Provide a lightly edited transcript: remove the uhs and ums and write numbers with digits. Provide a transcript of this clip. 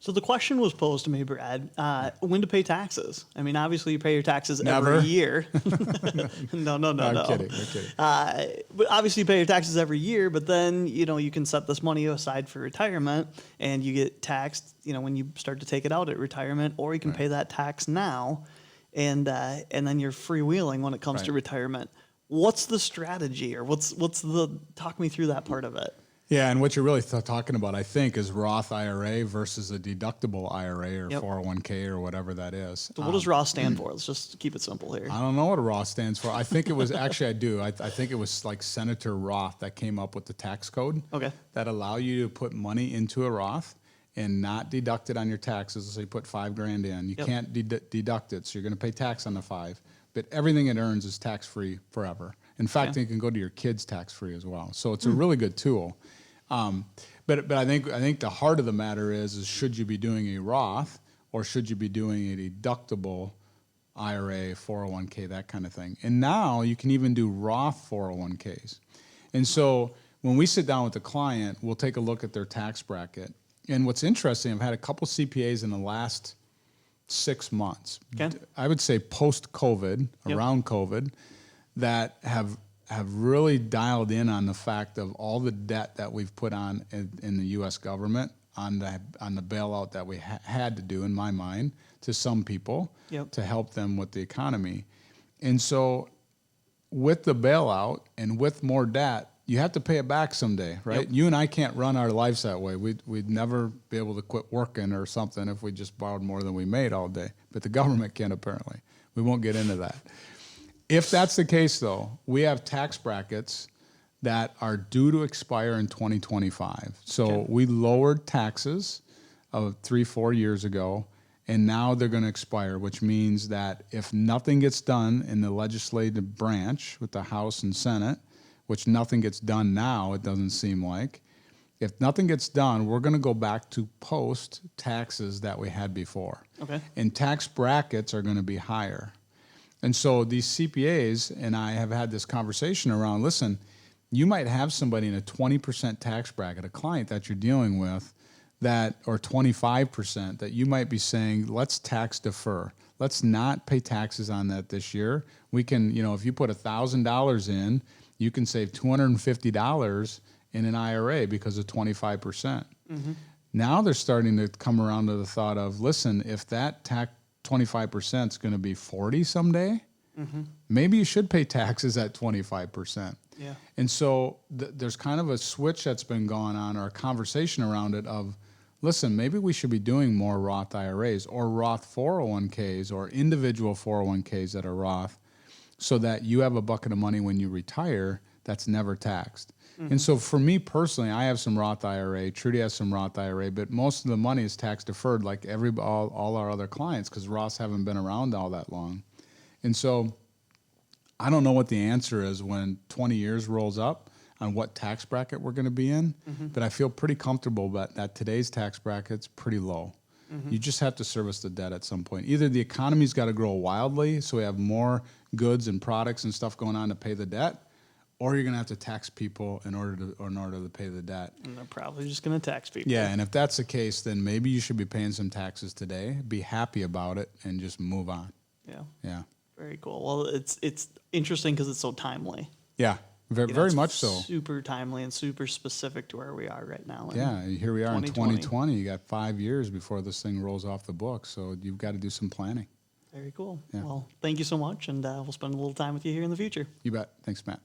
So the question was posed to me, Brad, when to pay taxes. I mean, obviously you pay your taxes Never. every year. No. I'm kidding. But obviously you pay your taxes every year, but then, you can set this money aside for retirement and you get taxed, when you start to take it out at retirement, or you can pay that tax now and then you're freewheeling when it comes to retirement. What's the strategy, or talk me through that part of it? Yeah, and what you're really talking about, I think, is Roth IRA versus a deductible IRA or 401k or whatever that is. So what does Roth stand for? Let's just keep it simple here. I don't know what a Roth stands for. I think it was, actually I do. I think it was like Senator Roth that came up with the tax code that allow you to put money into a Roth and not deduct it on your taxes. So you put $5,000 in. You can't deduct it, so you're going to pay tax on the $5,000. But everything it earns is tax-free forever. In fact, it can go to your kids tax-free as well. So it's a really good tool. But I think the heart of the matter is should you be doing a Roth or should you be doing a deductible IRA, 401k, that kind of thing. And now you can even do Roth 401ks. And so when we sit down with the client, we'll take a look at their tax bracket. And what's interesting, I've had a couple CPAs in the last 6 months, I would say post-COVID, around COVID, that have really dialed in on the fact of all the debt that we've put on in the U.S. government on the bailout that we had to do, in my mind, to some people to help them with the economy. And so with the bailout and with more debt, you have to pay it back someday, right? You and I can't run our lives that way. We'd never be able to quit working or something if we just borrowed more than we made all day. But the government can, apparently. We won't get into that. If that's the case, though, we have tax brackets that are due to expire in 2025. So we lowered taxes of 3-4 years ago, and now they're going to expire, which means that if nothing gets done in the legislative branch with the House and Senate, which nothing gets done now, it doesn't seem like, if nothing gets done, we're going to go back to post taxes that we had before. And tax brackets are going to be higher. And so these CPAs and I have had this conversation around, listen, you might have somebody in a 20% tax bracket, a client that you're dealing with, or 25%, that you might be saying, let's tax defer. Let's not pay taxes on that this year. We can, if you put $1,000 in, you can save $250 in an IRA because of 25%. Now they're starting to come around to the thought of, listen, if that 25% is going to be 40 someday, maybe you should pay taxes at 25%. And so there's kind of a switch that's been going on, or a conversation around it of, listen, maybe we should be doing more Roth IRAs or Roth 401ks or individual 401ks that are Roth, so that you have a bucket of money when you retire that's never taxed. And so for me personally, I have some Roth IRA, Trudy has some Roth IRA, but most of the money is tax deferred like all our other clients, because Roths haven't been around all that long. And so I don't know what the answer is when 20 years rolls up on what tax bracket we're going to be in, but I feel pretty comfortable that today's tax bracket's pretty low. You just have to service the debt at some point. Either the economy's got to grow wildly so we have more goods and products and stuff going on to pay the debt, or you're going to have to tax people in order to pay the debt. And they're probably just going to tax people. Yeah, and if that's the case, then maybe you should be paying some taxes today, be happy about it, and just move on. Yeah. Very cool. Well, it's interesting because it's so timely. Yeah, very much so. Super timely and super specific to where we are right now. Yeah, here we are in 2020. You got 5 years before this thing rolls off the books, so you've got to do some planning. Very cool. Yeah. Well, thank you so much, and we'll spend a little time with you here in the future. You bet. Thanks, Matt.